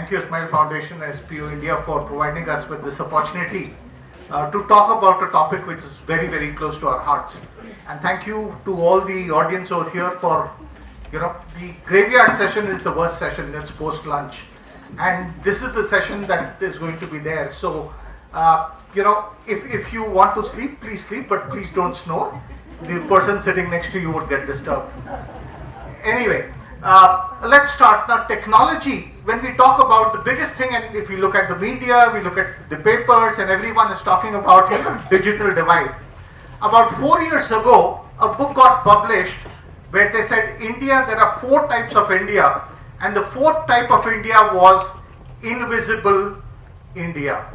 thank you Smile Foundation, SPO India, for providing us with this opportunity to talk about a topic which is very, very close to our hearts. And thank you to all the audience over here for, the graveyard session is the worst session, it's post-lunch. And this is the session that is going to be there. So, if you want to sleep, please sleep, but please don't snore. The person sitting next to you would get disturbed. Anyway, let's start. Now, technology, when we talk about the biggest thing, and if you look at the media, we look at the papers, and everyone is talking about digital divide. About 4 years ago, a book got published where they said, India, there are 4 types of India, and the 4th type of India was invisible India.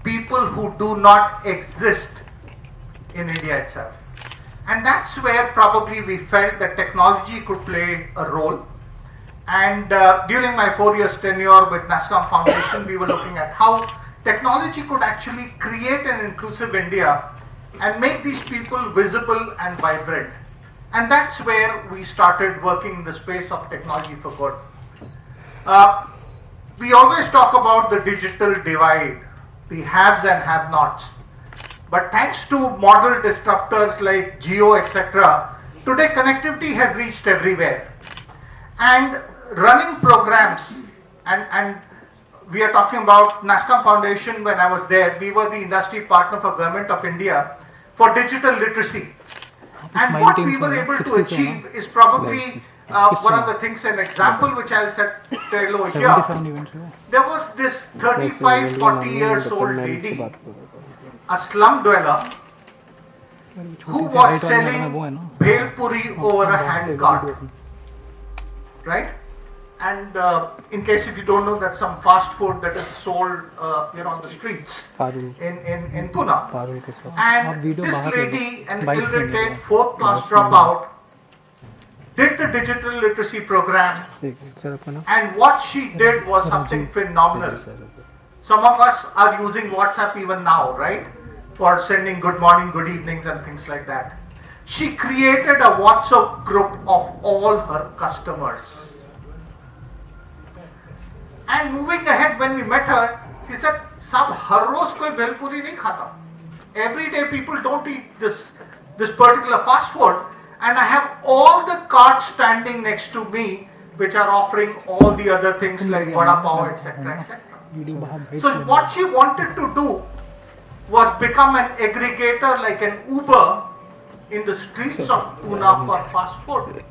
People who do not exist in India itself. And that's where probably we felt that technology could play a role. And during my 4 years tenure with NASCOM Foundation, we were looking at how technology could actually create an inclusive India and make these people visible and vibrant. And that's where we started working in the space of technology for good. We always talk about the digital divide, the haves and have-nots. But thanks to model disruptors like Jio, etc., today connectivity has reached everywhere. And running programs, and we are talking about NASCOM Foundation. When I was there, we were the industry partner for Government of India for digital literacy. And what we were able to achieve is probably one of the things, an example which I'll tell over here. There was this 35, 40 years old lady, a slum dweller, who was selling bhel puri over a hand cart, right? And in case if you don't know, that's some fast food that is sold, on the streets in Pune. And this lady, an illiterate 4th class dropout, did the digital literacy program, and what she did was something phenomenal. Some of us are using WhatsApp even now, right? For sending good morning, good evenings and things like that. She created a WhatsApp group of all her customers. And moving ahead, when we met her, she said, "Sab har roz koi bhel puri nahi khata. Every day people don't eat this particular fast food, and I have all the carts standing next to me which are offering all the other things like vada pav, etc., etc." So what she wanted to do was become an aggregator like an Uber in the streets of Pune for fast food,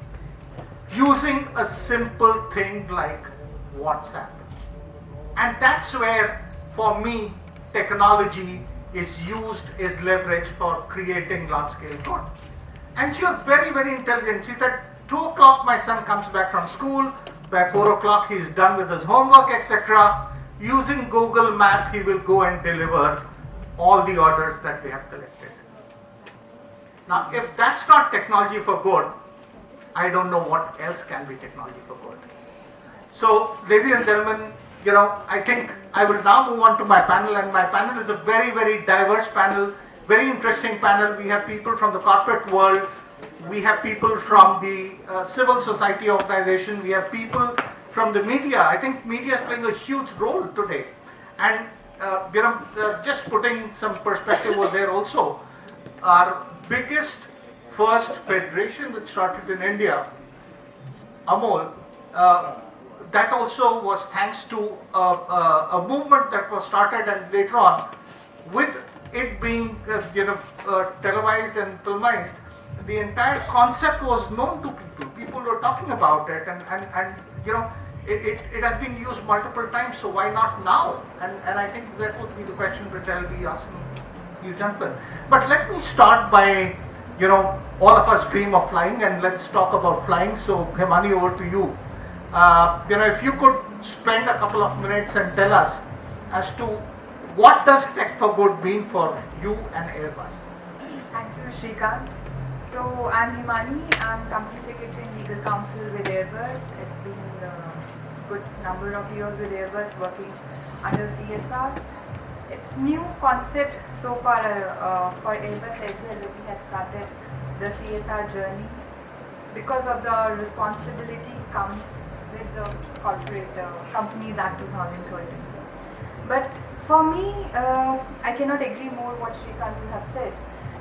using a simple thing like WhatsApp. And that's where, for me, technology is used, is leveraged for creating large-scale good. And she was very, very intelligent. She said, 2 o'clock my son comes back from school, by 4 o'clock he is done with his homework, etc. Using Google Map, he will go and deliver all the orders that they have collected. Now, if that's not technology for good, I don't know what else can be technology for good. So, ladies and gentlemen, I think I will now move on to my panel, and my panel is a very, very diverse panel, very interesting panel. We have people from the corporate world, we have people from the civil society organization, we have people from the media. I think media is playing a huge role today. And just putting some perspective over there also, our biggest first federation which started in India, AMOL, that also was thanks to a movement that was started, and later on, with it being televised and filmized, the entire concept was known to people. People were talking about it, and it has been used multiple times. So why not now? And I think that would be the question which I'll be asking you gentlemen. But let me start by, all of us dream of flying, and let's talk about flying. So Himani, over to you. If you could spend a couple of minutes and tell us as to what does Tech for Good mean for you and Airbus? Thank you, Shrikant. So I'm Himani. I'm Company Secretary and Legal Counsel with Airbus. It's been a good number of years with Airbus working under CSR. It's new concept so far for Airbus as well. We had started the CSR journey. Because of the responsibility comes with the Corporate Companies Act 2013. But for me, I cannot agree more what Shrikant you have said,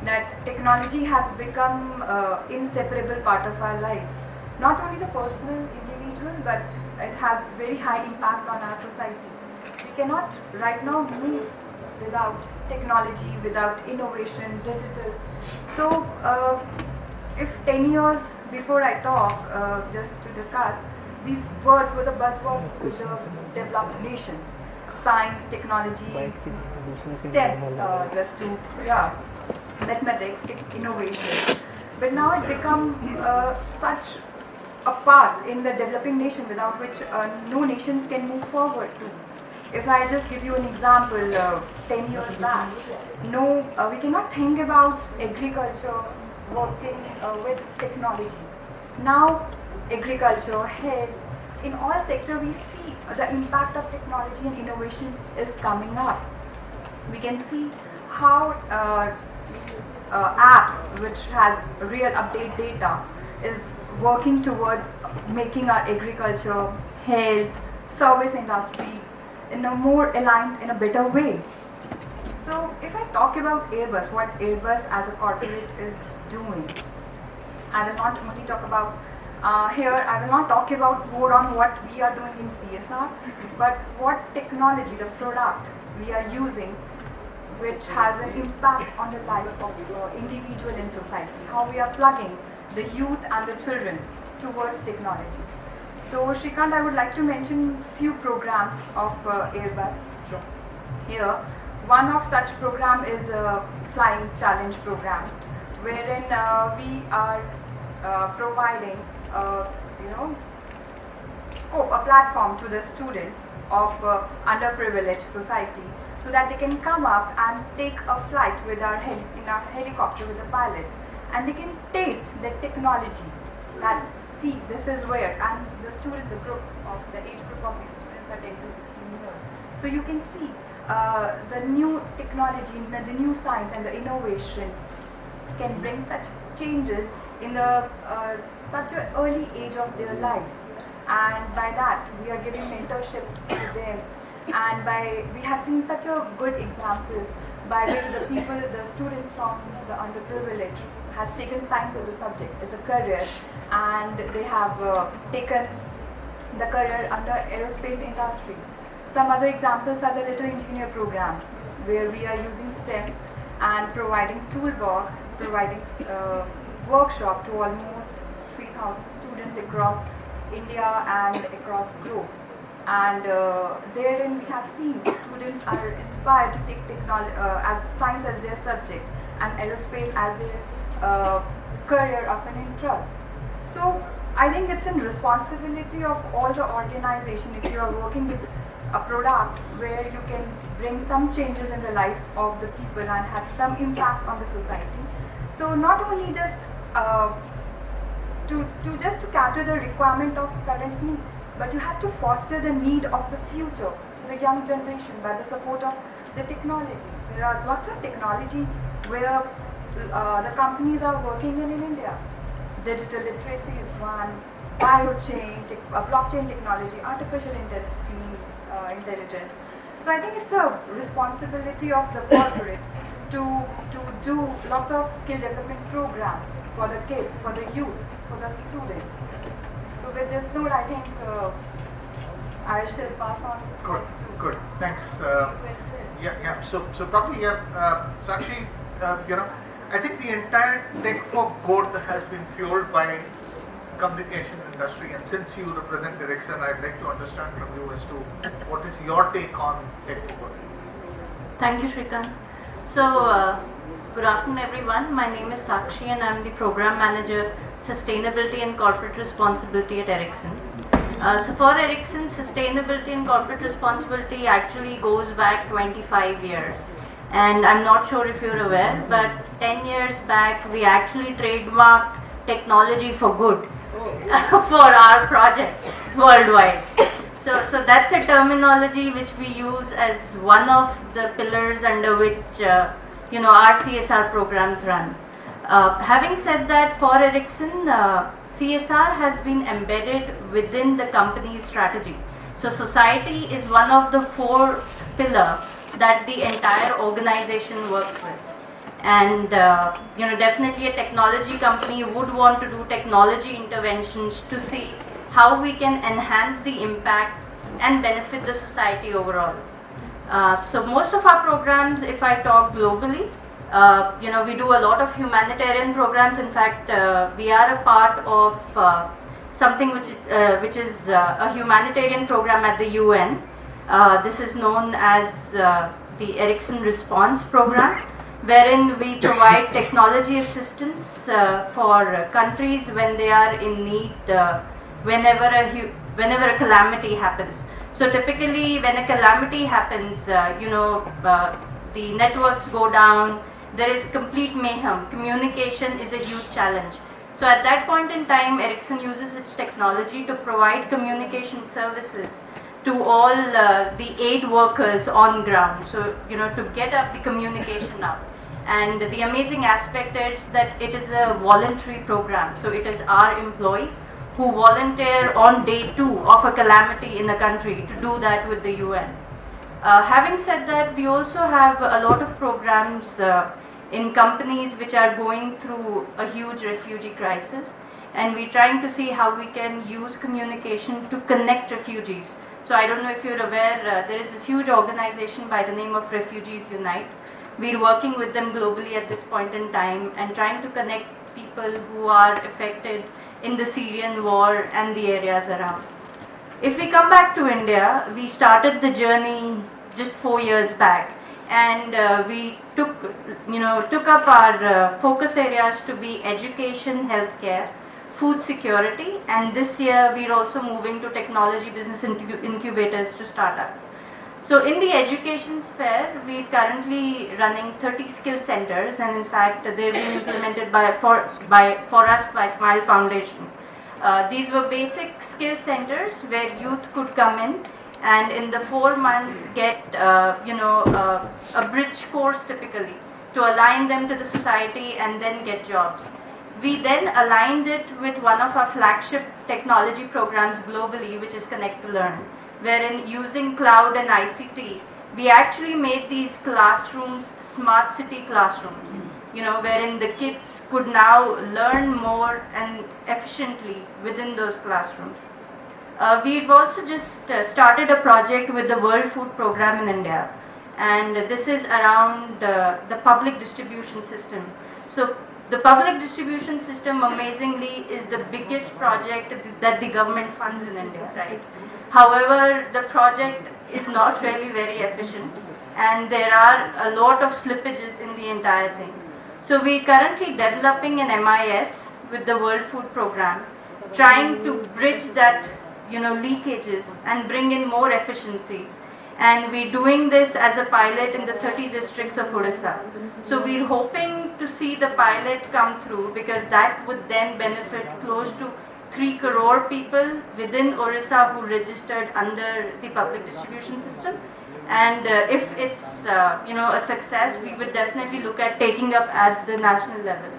that technology has become inseparable part of our lives. Not only the personal, individual, but it has very high impact on our society. We cannot right now move without technology, without innovation, digital. So, if 10 years before I talk, just to discuss, these words were the buzzwords with the developed nations. Science, technology, STEM, just to, mathematics, innovation. But now it become such a path in the developing nation without which no nations can move forward to. If I just give you an example, 10 years back, we cannot think about agriculture working with technology. Now, agriculture, health, in all sectors we see the impact of technology and innovation is coming up. We can see how apps which has real update data is working towards making our agriculture, health, service industry in a more aligned, in a better way. So if I talk about Airbus, what Airbus as a corporate is doing, I will not only talk about I will not talk about more on what we are doing in CSR, but what technology, the product we are using, which has an impact on the life of the individual in society, how we are plugging the youth and the children towards technology. So Shrikant, I would like to mention few programs of Airbus. Sure. Here, one of such program is a Flying Challenge program, wherein we are providing scope, a platform to the students of underprivileged society, so that they can come up and take a flight with in our helicopter with the pilots, and they can taste the technology. That see, this is where, and the age group of these students are 10 to 16 years. So you can see the new technology, the new science and the innovation can bring such changes in the such an early age of their life, and by that we are giving mentorship to them, and we have seen such a good examples by which the students from the underprivileged has taken science as a subject, as a career, and they have taken the career under aerospace industry. Some other examples are the Little Engineer program, where we are using STEM and providing toolbox, providing workshop to almost 3,000 students across India and across globe. And therein we have seen students are inspired to take technology as science as their subject and aerospace as their career of an interest. So I think it's a responsibility of all the organization, if you are working with a product where you can bring some changes in the life of the people and has some impact on the society. So not only just to cater the requirement of current need, but you have to foster the need of the future, the young generation, by the support of the technology. There are lots of technology where the companies are working in India. Digital literacy is one, blockchain technology, artificial intelligence. So I think it's a responsibility of the corporate to do lots of skill development programs for the kids, for the youth, for the students. So with this note, I think I shall pass on. Good. Thanks. So probably Sakshi, I think the entire tech for good has been fueled by communication industry, and since you represent Ericsson, I'd like to understand from you as to what is your take on tech for good. Thank you, Shrikant. So, good afternoon, everyone. My name is Sakshi, and I'm the Program Manager, Sustainability and Corporate Responsibility at Ericsson. So for Ericsson, sustainability and corporate responsibility actually goes back 25 years. And I'm not sure if you're aware, but 10 years back, we actually trademarked technology for good for our project worldwide. So that's a terminology which we use as one of the pillars under which our CSR programs run. Having said that, for Ericsson, CSR has been embedded within the company's strategy. So society is one of the four pillar that the entire organization works with. And definitely a technology company would want to do technology interventions to see how we can enhance the impact and benefit the society overall. So most of our programs, if I talk globally, we do a lot of humanitarian programs. In fact, we are a part of something which is a humanitarian program at the UN. This is known as the Ericsson Response Program, wherein we provide technology assistance for countries when they are in need, whenever a calamity happens. So typically when a calamity happens, the networks go down, there is complete mayhem. Communication is a huge challenge. So at that point in time, Ericsson uses its technology to provide communication services to all the aid workers on ground. So, to get up the communication up. And the amazing aspect is that it is a voluntary program. So it is our employees who volunteer on day 2 of a calamity in a country to do that with the UN. Having said that, we also have a lot of programs in companies which are going through a huge refugee crisis, and we're trying to see how we can use communication to connect refugees. So I don't know if you're aware, there is this huge organization by the name of Refugees Unite. We're working with them globally at this point in time and trying to connect people who are affected in the Syrian war and the areas around. If we come back to India, we started the journey just 4 years back, and we took up our focus areas to be education, healthcare, food security, and this year we're also moving to technology business incubators to startups. So in the education sphere, we're currently running 30 skill centers, and in fact they're being implemented for us by Smile Foundation. These were basic skill centers where youth could come in and in the 4 months get a bridge course typically to align them to the society and then get jobs. We then aligned it with one of our flagship technology programs globally, which is Connect to Learn, wherein using cloud and ICT, we actually made these classrooms smart city classrooms, wherein the kids could now learn more and efficiently within those classrooms. We've also just started a project with the World Food Program in India, and this is around the public distribution system. So the public distribution system, amazingly, is the biggest project that the government funds in India, right? However, the project is not really very efficient, and there are a lot of slippages in the entire thing. So we're currently developing an MIS with the World Food Program, trying to bridge that leakages and bring in more efficiencies. And we're doing this as a pilot in the 30 districts of Odisha. So we're hoping to see the pilot come through, because that would then benefit close to 3 crore people within Odisha who registered under the public distribution system. And if it's a success, we would definitely look at taking up at the national level.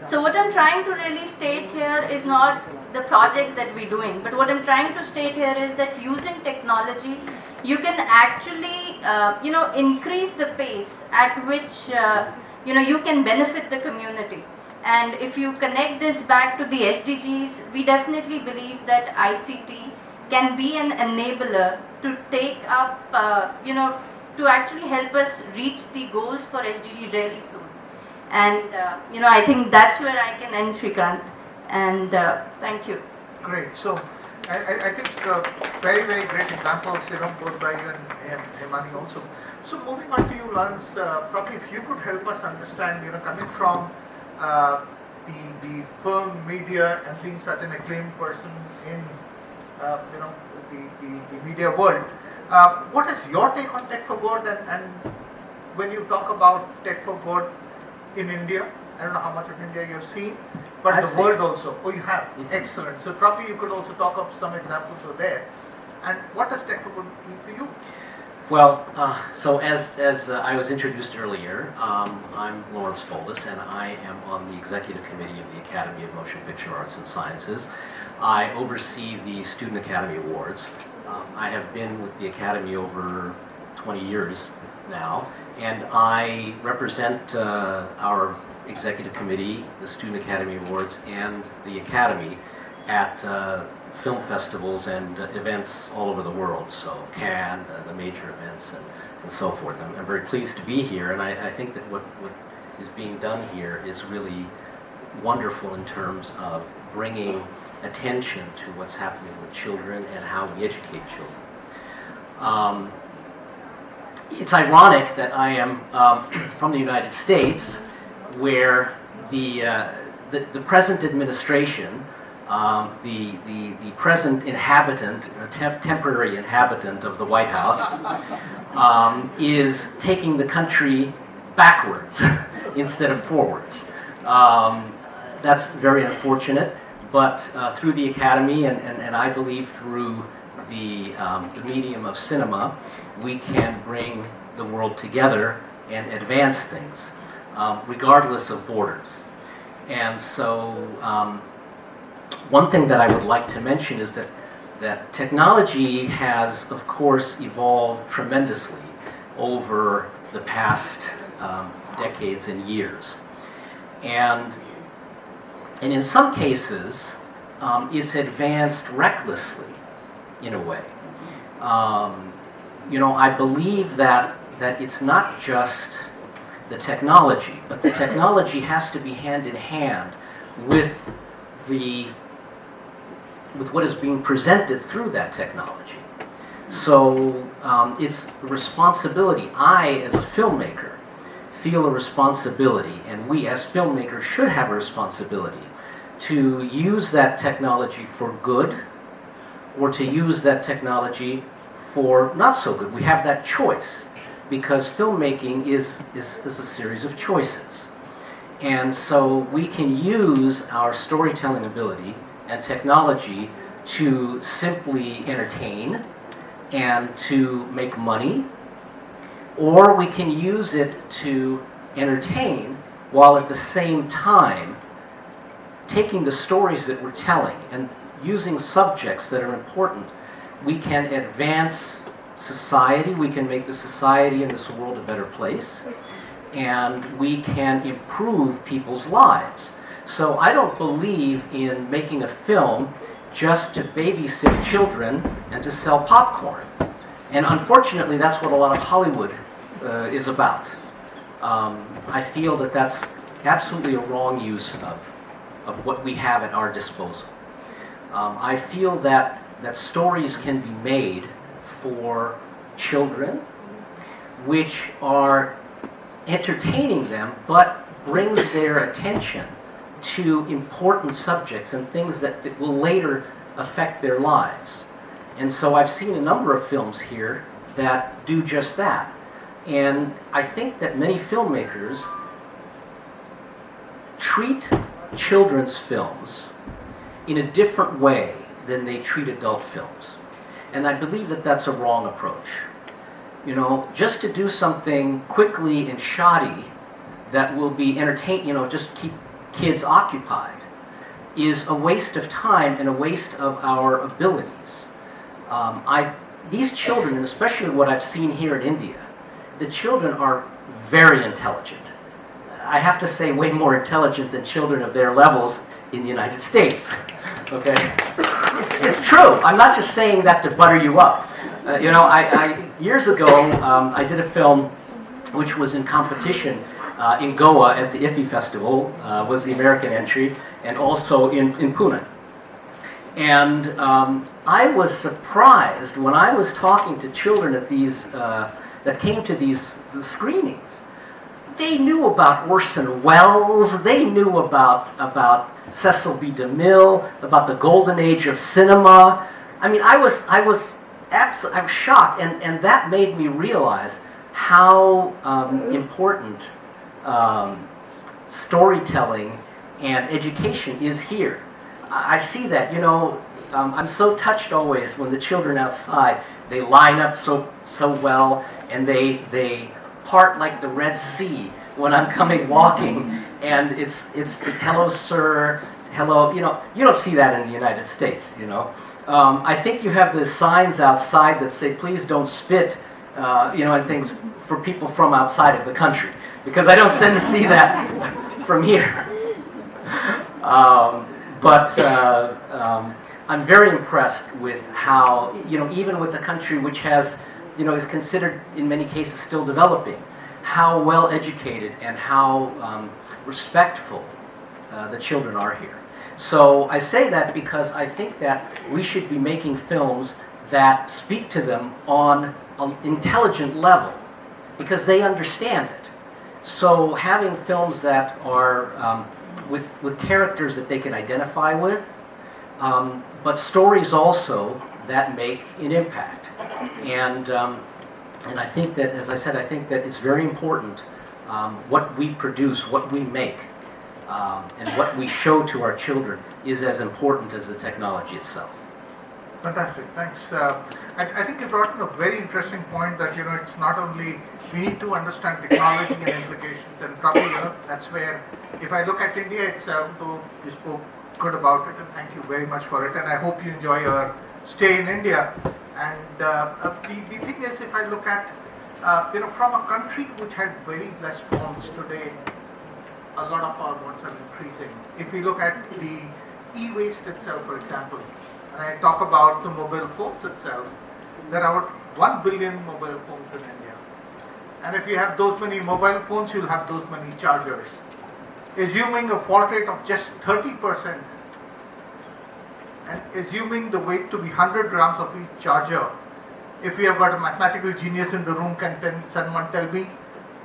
So what I'm trying to really state here is not the projects that we're doing, but what I'm trying to state here is that using technology, you can actually increase the pace at which you can benefit the community. And if you connect this back to the SDGs, we definitely believe that ICT can be an enabler to take up, to actually help us reach the goals for SDG really soon. And I think that's where I can end, Shrikant. And thank you. Great. So I think very, very great examples, both by you and Himani also. So moving on to you, Lawrence, probably if you could help us understand, coming from the film media and being such an acclaimed person in, the media world, what is your take on Tech for Good? And when you talk about Tech for Good in India, I don't know how much of India you have seen, but the world also. Oh, you have? Mm-hmm. Excellent. So probably you could also talk of some examples over there. And what does Tech for Good mean for you? Well, so as I was introduced earlier, I'm Lawrence Foldis, and I am on the Executive Committee of the Academy of Motion Picture Arts and Sciences. I oversee the Student Academy Awards. I have been with the Academy over 20 years now, and I represent our Executive Committee, the Student Academy Awards, and the Academy at film festivals and events all over the world, so Cannes, the major events, and so forth. I'm very pleased to be here, and I think that what is being done here is really wonderful in terms of bringing attention to what's happening with children and how we educate children. It's ironic that I am from the United States, where the present administration, the present inhabitant, or temporary inhabitant of the White House, is taking the country backwards instead of forwards. That's very unfortunate, but through the Academy, and I believe through the medium of cinema, we can bring the world together and advance things, regardless of borders. And so, one thing that I would like to mention is that technology has, of course, evolved tremendously over the past decades and years. And in some cases, it's advanced recklessly, in a way. I believe that it's not just the technology, but the technology has to be hand in hand with what is being presented through that technology. So it's a responsibility. I, as a filmmaker, feel a responsibility, and we as filmmakers should have a responsibility to use that technology for good, or to use that technology for not so good. We have that choice, because filmmaking is a series of choices. And so we can use our storytelling ability and technology to simply entertain and to make money, or we can use it to entertain while at the same time taking the stories that we're telling and using subjects that are important. We can advance society, we can make the society in this world a better place, and we can improve people's lives. So I don't believe in making a film just to babysit children and to sell popcorn. And unfortunately, that's what a lot of Hollywood is about. I feel that that's absolutely a wrong use of what we have at our disposal. I feel that stories can be made for children, which are entertaining them, but brings their attention to important subjects and things that will later affect their lives. And so I've seen a number of films here that do just that. And I think that many filmmakers treat children's films in a different way than they treat adult films. And I believe that that's a wrong approach. Just to do something quickly and shoddy that will be entertaining, just keep kids occupied, is a waste of time and a waste of our abilities. These children, and especially what I've seen here in India, the children are very intelligent. I have to say way more intelligent than children of their levels in the United States. Okay? It's true. I'm not just saying that to butter you up. Years ago, I did a film which was in competition in Goa at the IFFI Festival, was the American entry, and also in Pune. And I was surprised when I was talking to children at these that came to the screenings. They knew about Orson Welles. They knew about Cecil B. DeMille, about the golden age of cinema. I mean, I was shocked, and that made me realize how important storytelling and education is here. I see that, I'm so touched always when the children outside they line up so well, and they part like the Red Sea when I'm coming walking, and it's the hello sir, hello, you don't see that in the United States, I think you have the signs outside that say please don't spit, and things for people from outside of the country, because I don't tend to see that from here. But I'm very impressed with how, even with the country which has, is considered in many cases still developing, how well educated and how respectful the children are here. So I say that because I think that we should be making films that speak to them on an intelligent level, because they understand it. So having films that are with characters that they can identify with, but stories also that make an impact. And I think that, as I said, I think that it's very important what we produce, what we make, and what we show to our children is as important as the technology itself. Fantastic, thanks. I think you brought in a very interesting point that, it's not only we need to understand technology and implications, and probably, that's where, if I look at India itself, though you spoke good about it, and thank you very much for it, and I hope you enjoy your stay in India. And the thing is, if I look at, from a country which had very less bonds today, a lot of our bonds are increasing. If we look at the e-waste itself, for example, and I talk about the mobile phones itself, there are about 1 billion mobile phones in India. And if you have those many mobile phones, you'll have those many chargers. Assuming a fault rate of just 30%, and assuming the weight to be 100 grams of each charger, if we have got a mathematical genius in the room, can someone tell me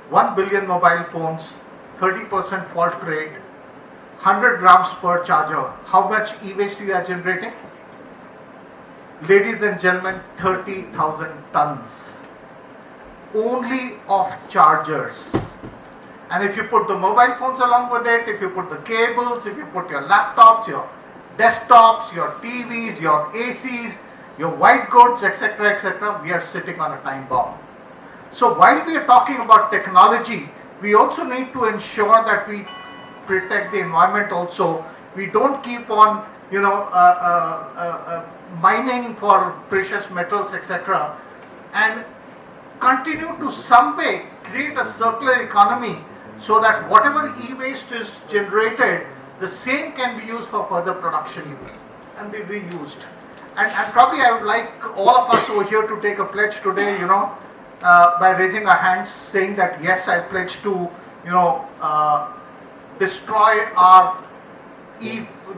1 billion mobile phones, 30% fault rate, 100 grams per charger, how much e-waste you are generating? Ladies and gentlemen, 30,000 tons only of chargers. And if you put the mobile phones along with it, if you put the cables, if you put your laptops, your desktops, your TVs, your ACs, your white goods, etc., we are sitting on a time bomb. So while we are talking about technology, we also need to ensure that we protect the environment also. We don't keep on, mining for precious metals, etc., and continue to some way create a circular economy, so that whatever e-waste is generated, the same can be used for further production use and be reused. And probably I would like all of us over here to take a pledge today, by raising our hands, saying that yes, I pledge to, destroy our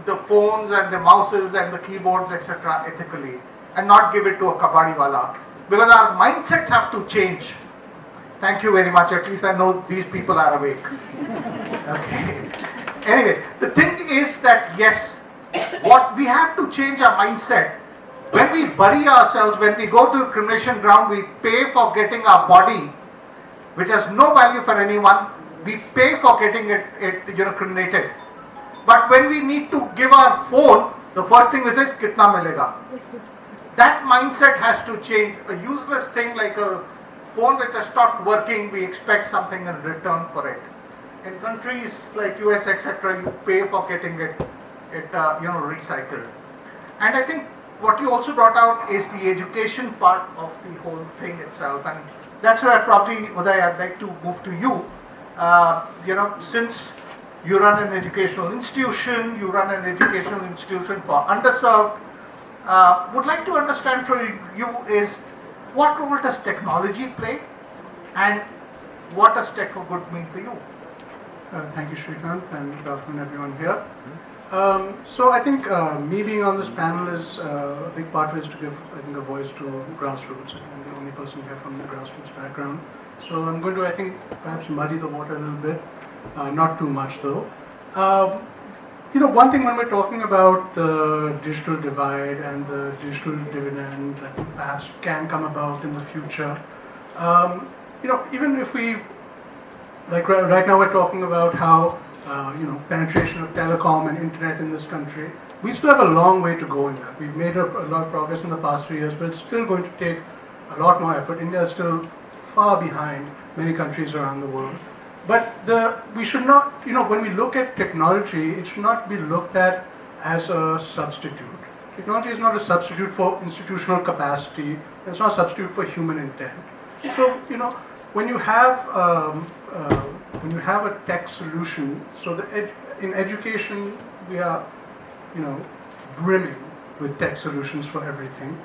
the phones and the mouses and the keyboards, etc., ethically, and not give it to a kabadi wala, because our mindsets have to change. Thank you very much. At least I know these people are awake. Okay. Anyway, the thing is that yes, what we have to change our mindset. When we bury ourselves, when we go to the cremation ground, we pay for getting our body, which has no value for anyone. We pay for getting it cremated. But when we need to give our phone, the first thing we say is kitna milega. That mindset has to change. A useless thing like a phone which has stopped working, we expect something in return for it. In countries like US, etc., you pay for getting it recycled. And I think what you also brought out is the education part of the whole thing itself, and that's where probably, Uday, I'd like to move to you. Since you run an educational institution, for underserved, would like to understand from you is, what role does technology play, and what does Tech for Good mean for you? Thank you, Srikanth, and good afternoon, everyone here. So I think me being on this panel is a big part of it is to give, I think, a voice to grassroots. I'm the only person here from the grassroots background. So I'm going to, I think, perhaps muddy the water a little bit, not too much though. One thing when we're talking about the digital divide and the digital dividend that perhaps can come about in the future, even if we, like right now we're talking about how penetration of telecom and internet in this country, we still have a long way to go in that. We've made a lot of progress in the past 3 years, but it's still going to take a lot more effort. India is still far behind many countries around the world. But we should not, when we look at technology, it should not be looked at as a substitute. Technology is not a substitute for institutional capacity. It's not a substitute for human intent. So, when you have a tech solution, so in education we are, brimming with tech solutions for everything,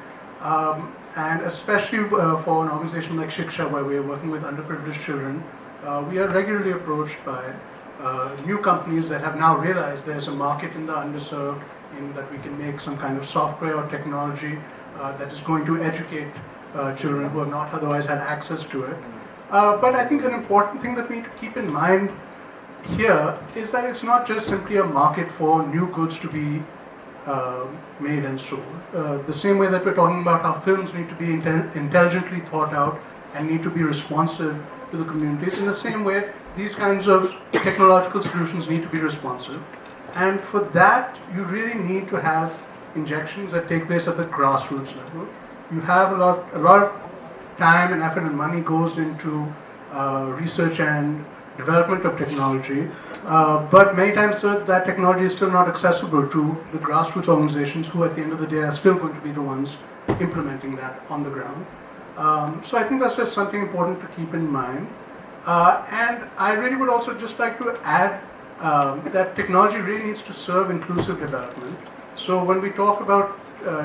and especially for an organization like Shiksha, where we are working with underprivileged children, we are regularly approached by new companies that have now realized there's a market in the underserved, in that we can make some kind of software or technology that is going to educate children who have not otherwise had access to it. But I think an important thing that we need to keep in mind here is that it's not just simply a market for new goods to be made and sold. The same way that we're talking about how films need to be intelligently thought out and need to be responsive to the communities, in the same way these kinds of technological solutions need to be responsive. And for that, you really need to have injections that take place at the grassroots level. You have a lot of time and effort and money goes into research and development of technology, but many times that technology is still not accessible to the grassroots organizations who at the end of the day are still going to be the ones implementing that on the ground. So I think that's just something important to keep in mind. And I really would also just like to add that technology really needs to serve inclusive development. So when we talk about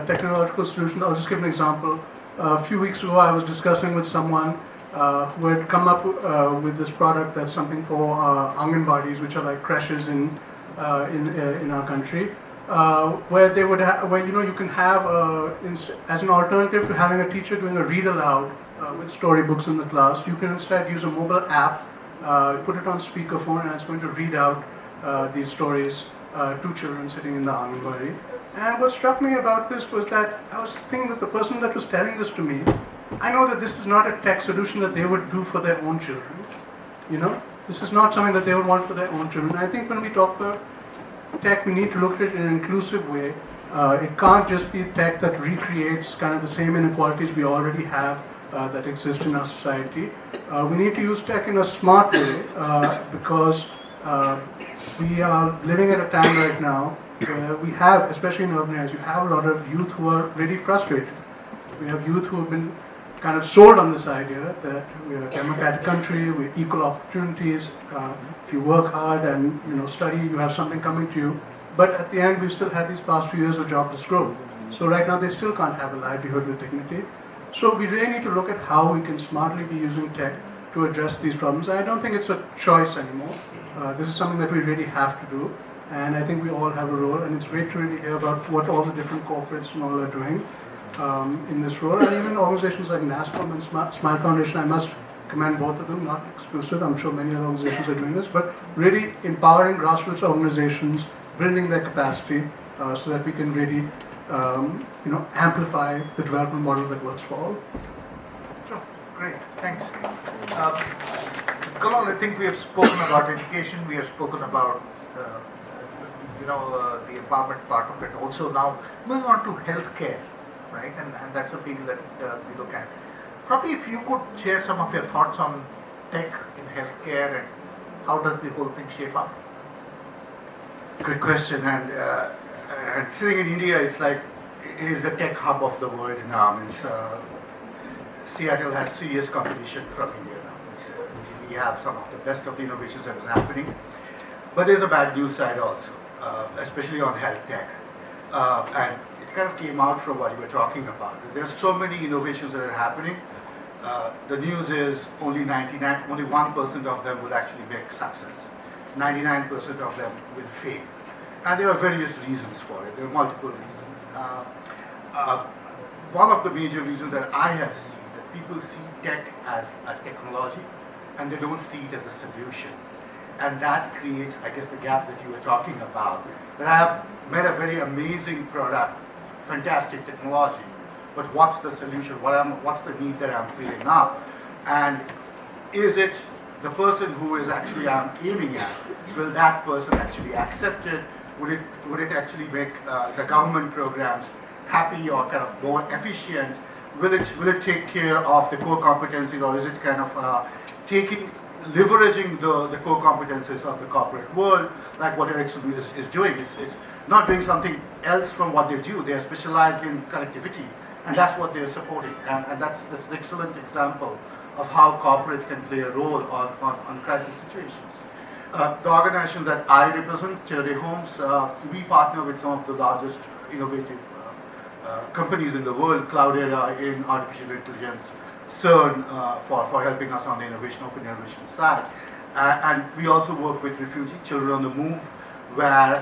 technological solutions, I'll just give an example. A few weeks ago, I was discussing with someone who had come up with this product that's something for Anganwadis, which are like creches in our country, where they would you can have as an alternative to having a teacher doing a read aloud with storybooks in the class, you can instead use a mobile app, put it on speakerphone, and it's going to read out these stories to children sitting in the Anganwadi. And what struck me about this was that I was just thinking that the person that was telling this to me, I know that this is not a tech solution that they would do for their own children. This is not something that they would want for their own children. I think when we talk about tech, we need to look at it in an inclusive way. It can't just be tech that recreates kind of the same inequalities we already have that exist in our society. We need to use tech in a smart way because we are living at a time right now where we have, especially in urban areas, you have a lot of youth who are really frustrated. We have youth who have been kind of sold on this idea that we're a democratic country, we're equal opportunities. If you work hard and study, you have something coming to you. But at the end, we've still had these past few years of jobless growth. So right now, they still can't have a livelihood with dignity. So we really need to look at how we can smartly be using tech to address these problems. And I don't think it's a choice anymore. This is something that we really have to do. And I think we all have a role. And it's great to really hear about what all the different corporates and all are doing in this role. And even organizations like NASCOM and Smile Foundation, I must commend both of them, not exclusive. I'm sure many other organizations are doing this. But really empowering grassroots organizations, building their capacity so that we can really amplify the development model that works for all. Sure, great, thanks. Kunal, I think we have spoken about education, we have spoken about the empowerment part of it. Also now moving on to healthcare, right? And that's a field that we look at. Probably if you could share some of your thoughts on tech in healthcare and how does the whole thing shape up? Good question. And sitting in India, it's like it is the tech hub of the world now. Seattle has serious competition from India now. We have some of the best of the innovations that is happening. But there's a bad news side also, especially on health tech. And it kind of came out from what you were talking about. There's so many innovations that are happening. The news is only 1% of them will actually make success. 99% of them will fail. And there are various reasons for it. There are multiple reasons. One of the major reasons that I have seen, that people see tech as a technology and they don't see it as a solution. And that creates, I guess, the gap that you were talking about. That I have made a very amazing product, fantastic technology, but what's the solution? What's the need that I'm feeling now? And is it the person who is actually I'm aiming at? Will that person actually accept it? Would it actually make the government programs happy or kind of more efficient? will it take care of the core competencies, or is it kind of leveraging the core competencies of the corporate world, like what Ericsson is doing? It's not doing something else from what they do. They are specialized in connectivity, and that's what they are supporting. And that's an excellent example of how corporate can play a role on crisis situations. The organization that I represent, Charity Homes, we partner with some of the largest innovative companies in the world, Cloudera in artificial intelligence, CERN for helping us on the open innovation side. And we also work with refugee children on the move, where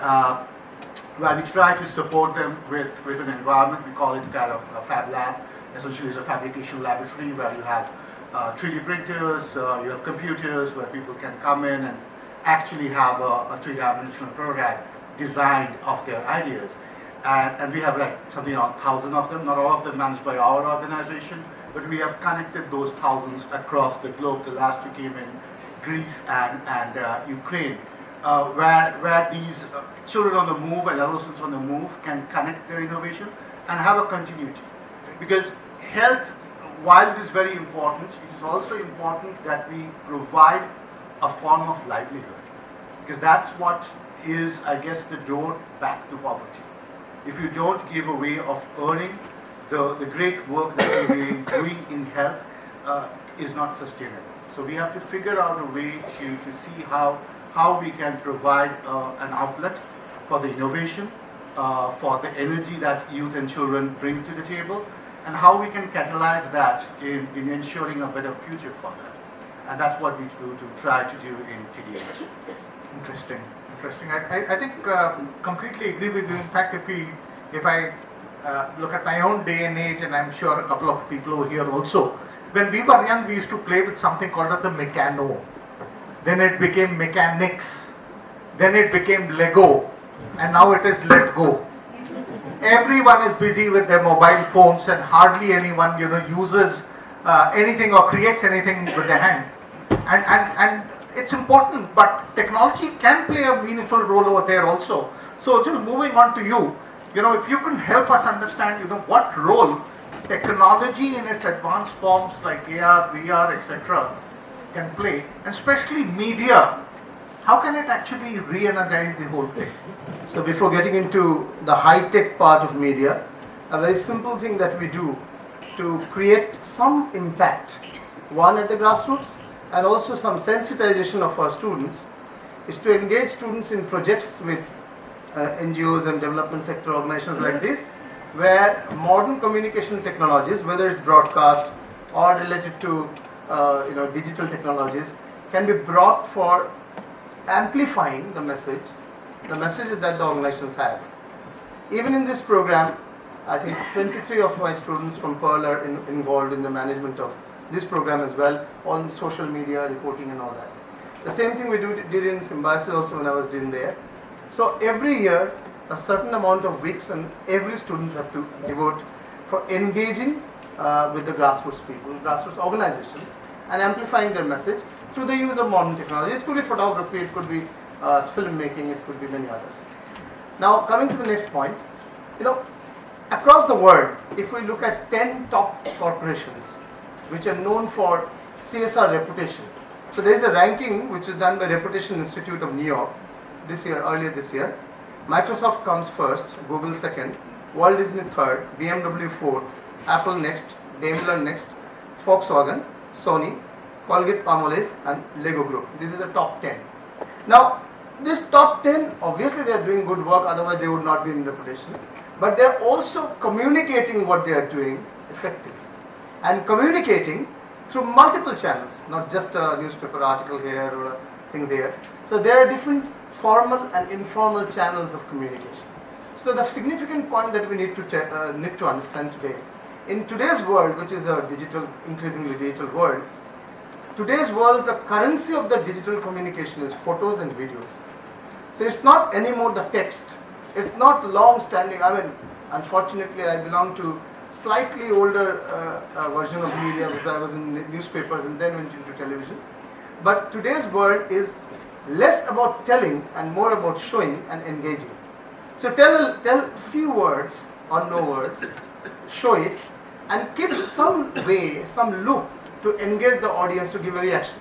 we try to support them with an environment. We call it kind of a fab lab. Essentially, it's a fabrication laboratory where you have 3D printers, you have computers where people can come in and actually have a three-dimensional prototype designed of their ideas. And we have like something around 1,000 of them, not all of them managed by our organization, but we have connected those thousands across the globe. The last two came in Greece and Ukraine, where these children on the move and adolescents on the move can connect their innovation and have a continuity. Because health, while it is very important, it is also important that we provide a form of livelihood. Because that's what is, I guess, the door back to poverty. If you don't give a way of earning, the great work that we're doing in health is not sustainable. So we have to figure out a way to see how we can provide an outlet for the innovation, for the energy that youth and children bring to the table, and how we can catalyze that in ensuring a better future for them. And that's what we try to do in TDH. Interesting. I think completely agree with you. In fact, if I look at my own day and age, and I'm sure a couple of people over here also, when we were young, we used to play with something called as the Meccano. Then it became Mechanics. Then it became Lego, and now it is Let Go. Everyone is busy with their mobile phones, and hardly anyone uses anything or creates anything with their hand. And it's important, but technology can play a meaningful role over there also. So just moving on to you, if you can help us understand, what role technology in its advanced forms like AR, VR, etc. can play, and especially media, how can it actually re-energize the whole thing? So before getting into the high-tech part of media, a very simple thing that we do to create some impact, one at the grassroots, and also some sensitization of our students, is to engage students in projects with NGOs and development sector organizations like this, where modern communication technologies, whether it's broadcast or related to digital technologies, can be brought for amplifying the message that the organizations have. Even in this program, I think 23 of my students from Pearl are involved in the management of this program as well, on social media, reporting and all that. The same thing we did in Symbiosis also when I was in there. So every year, a certain amount of weeks and every student have to devote for engaging with the grassroots people, grassroots organizations, and amplifying their message through the use of modern technology. It could be photography, it could be filmmaking, it could be many others. Now coming to the next point, across the world, if we look at 10 top corporations which are known for CSR reputation. So there is a ranking which is done by Reputation Institute of New York earlier this year. Microsoft comes first, Google second, Walt Disney third, BMW fourth, Apple next, Daimler next, Volkswagen, Sony, Colgate-Palmolive and Lego Group. These are the top 10. Now, this top 10, obviously they are doing good work, otherwise they would not be in reputation. But they are also communicating what they are doing effectively. And communicating through multiple channels, not just a newspaper article here or a thing there. So there are different formal and informal channels of communication. So the significant point that we need to understand today, in today's world, which is a increasingly digital world, today's world, the currency of the digital communication is photos and videos. So it's not anymore the text. It's not long-standing. Unfortunately, I belong to slightly older version of media, because I was in newspapers and then went into television. But today's world is less about telling and more about showing and engaging. So tell few words or no words, show it, and keep some way, some loop to engage the audience to give a reaction.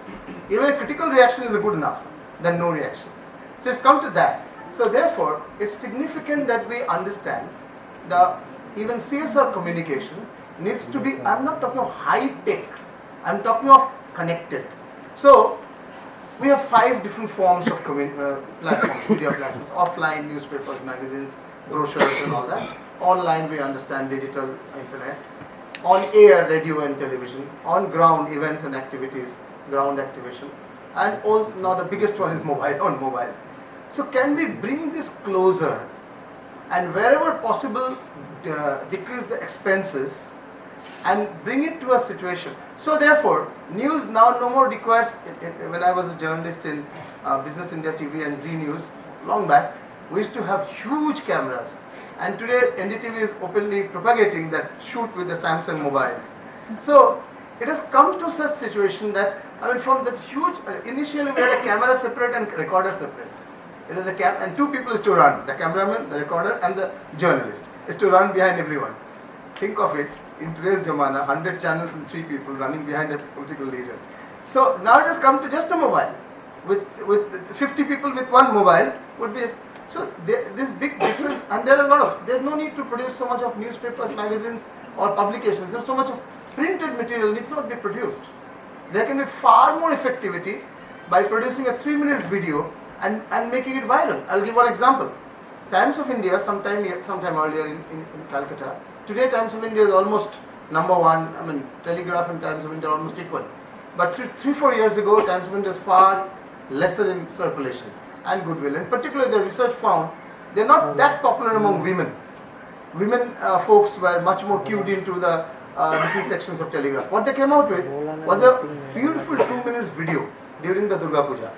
Even a critical reaction is good enough than no reaction. So it's come to that. So therefore, it's significant that we understand the even CSR communication needs to be, I'm not talking of high tech, I'm talking of connected. So we have 5 different forms of platforms, media platforms: offline, newspapers, magazines, brochures and all that. Online, we understand digital, internet. On air, radio and television. On ground, events and activities, ground activation. And all, now the biggest one is mobile, on mobile. So can we bring this closer and wherever possible decrease the expenses and bring it to a situation. So therefore, news now no more requires, when I was a journalist in Business India TV and Z News, long back, we used to have huge cameras. And today NDTV is openly propagating that shoot with the Samsung mobile. So it has come to such situation that, I mean, from that huge, initially we had a camera separate and recorder separate. It is a and 2 people is to run, the cameraman, the recorder and the journalist is to run behind everyone. Think of it, in today's Jamana, 100 channels and 3 people running behind a political leader. So now it has come to just a mobile. With 50 people with one mobile would be, so this big difference, and there are a lot of, there's no need to produce so much of newspapers, magazines or publications. There's so much of printed material need not be produced. There can be far more effectivity by producing a 3 minutes video and making it viral. I'll give one example. Times of India, sometime earlier in Calcutta. Today Times of India is almost number 1. I mean, Telegraph and Times of India are almost equal. But 3-4 years ago, Times of India is far lesser in circulation and goodwill. And particularly the research found they're not that popular among women. Women folks were much more cued into the different sections of Telegraph. What they came out with was a beautiful 2 minutes video during the Durga Puja.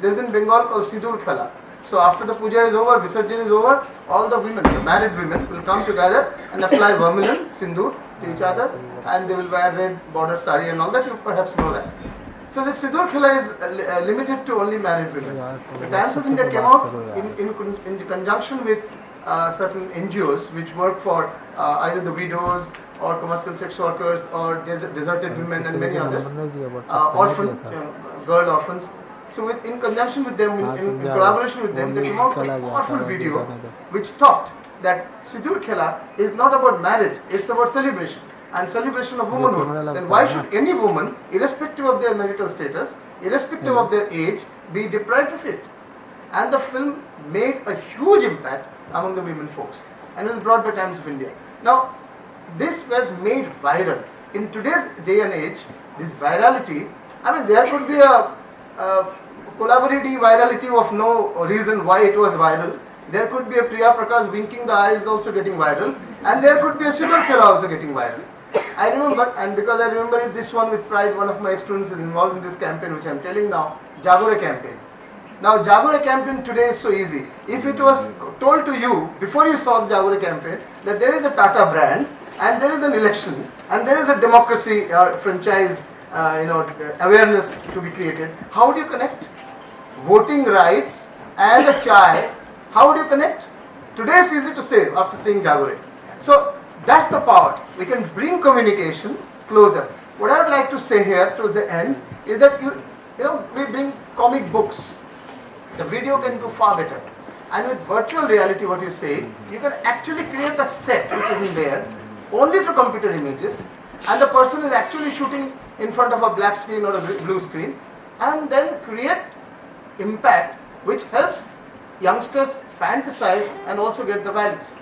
There's in Bengal called Sidur Khala. So after the puja is over, Visarjan is over, all the women, the married women will come together and apply vermilion, sindoor to each other, and they will wear red border sari and all that. You perhaps know that. So the Sidur Khala is limited to only married women. The Times of India came out in conjunction with certain NGOs which work for either the widows or commercial sex workers or deserted women and many others, orphan, girl orphans. So in conjunction with them, in collaboration with them, they came out with a powerful video which talked that Sidur Khela is not about marriage, it's about celebration and celebration of womanhood. Then why should any woman, irrespective of their marital status, irrespective of their age, be deprived of it? And the film made a huge impact among the women folks and was brought by Times of India. Now, this was made viral. In today's day and age, this virality, I mean, there could be a collaborative virality of no reason why it was viral. There could be a Priya Prakash winking the eyes also getting viral, and there could be a Sidur Khela also getting viral. I remember, and because I remember it, this one with pride, one of my ex-students is involved in this campaign which I am telling now, Jagore campaign. Now Jagore campaign today is so easy. If it was told to you before you saw the Jagore campaign that there is a Tata brand and there is an election and there is a democracy franchise awareness to be created, how do you connect? Voting rights and a chai, how do you connect? Today is easy to say after seeing Jagore. So that's the power. We can bring communication closer. What I would like to say here to the end is that we bring comic books. The video can do far better. And with virtual reality, what you say, you can actually create a set which isn't there only through computer images, and the person is actually shooting in front of a black screen or a blue screen, and then create impact which helps youngsters fantasize and also get the values.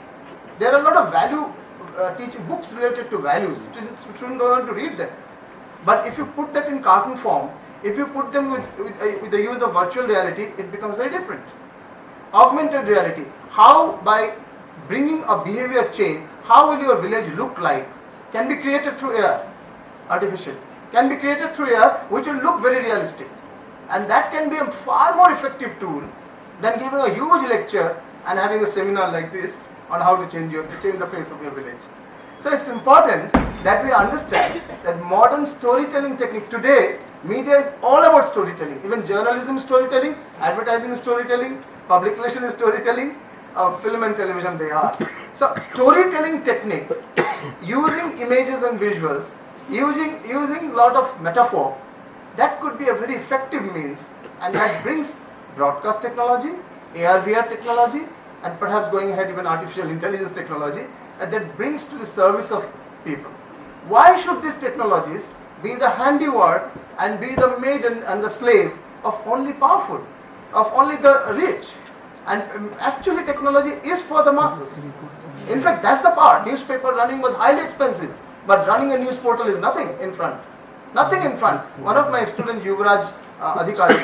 There are a lot of value teaching books related to values. Students don't want to read them. But if you put that in cartoon form, if you put them with the use of virtual reality, it becomes very different. Augmented reality. How by bringing a behavior change, how will your village look like, can be created through AR, artificial, can be created through AR, which will look very realistic. And that can be a far more effective tool than giving a huge lecture and having a seminar like this on how to change the face of your village. So it's important that we understand that modern storytelling technique today, media is all about storytelling. Even journalism is storytelling, advertising is storytelling, public relation is storytelling, film and television they are. So storytelling technique, using images and visuals, using lot of metaphor, that could be a very effective means, and that brings broadcast technology, AR/VR technology, and perhaps going ahead even artificial intelligence technology, and that brings to the service of people. Why should these technologies be the handiwork and be the maid and the slave of only powerful, of only the rich? And actually technology is for the masses. In fact, that's the part. Newspaper running was highly expensive, but running a news portal is nothing in front. Nothing in front. One of my students, Yuvraj Adhikari,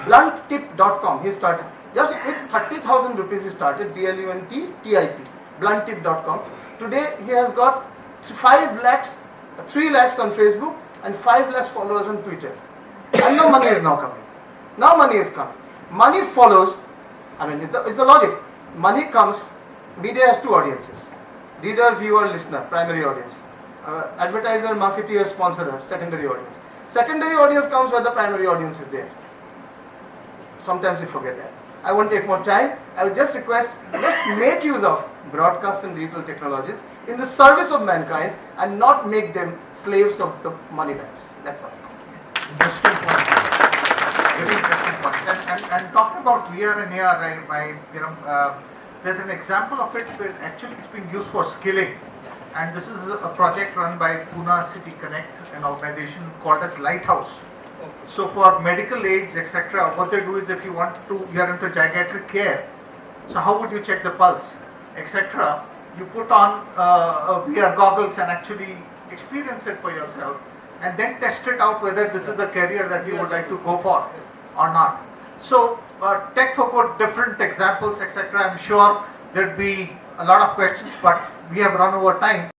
blunttip.com, he started. Just with 30,000 rupees he started, BLUNTTIP, blunttip.com. Today he has got 3 lakhs on Facebook and 5 lakhs followers on Twitter. And the money is now coming. Now money is coming. Money follows, I mean, it's the logic. Money comes, media has 2 audiences. Reader, viewer, listener, primary audience. Advertiser, marketeer, sponsorer, secondary audience. Secondary audience comes where the primary audience is there. Sometimes we forget that. I won't take more time. I would just request, let's make use of broadcast and digital technologies in the service of mankind and not make them slaves of the money bags. That's all. Interesting point. Very interesting point. And talking about VR and AR, there's an example of it where actually it's being used for skilling. And this is a project run by Pune City Connect, an organization called as Lighthouse. So for medical aids, etc., what they do is if you are into geriatric care, so how would you check the pulse, etc. You put on VR goggles and actually experience it for yourself, and then test it out whether this is the career that you would like to go for or not. So tech for good, different examples, etc. I'm sure there'd be a lot of questions, but we have run over time.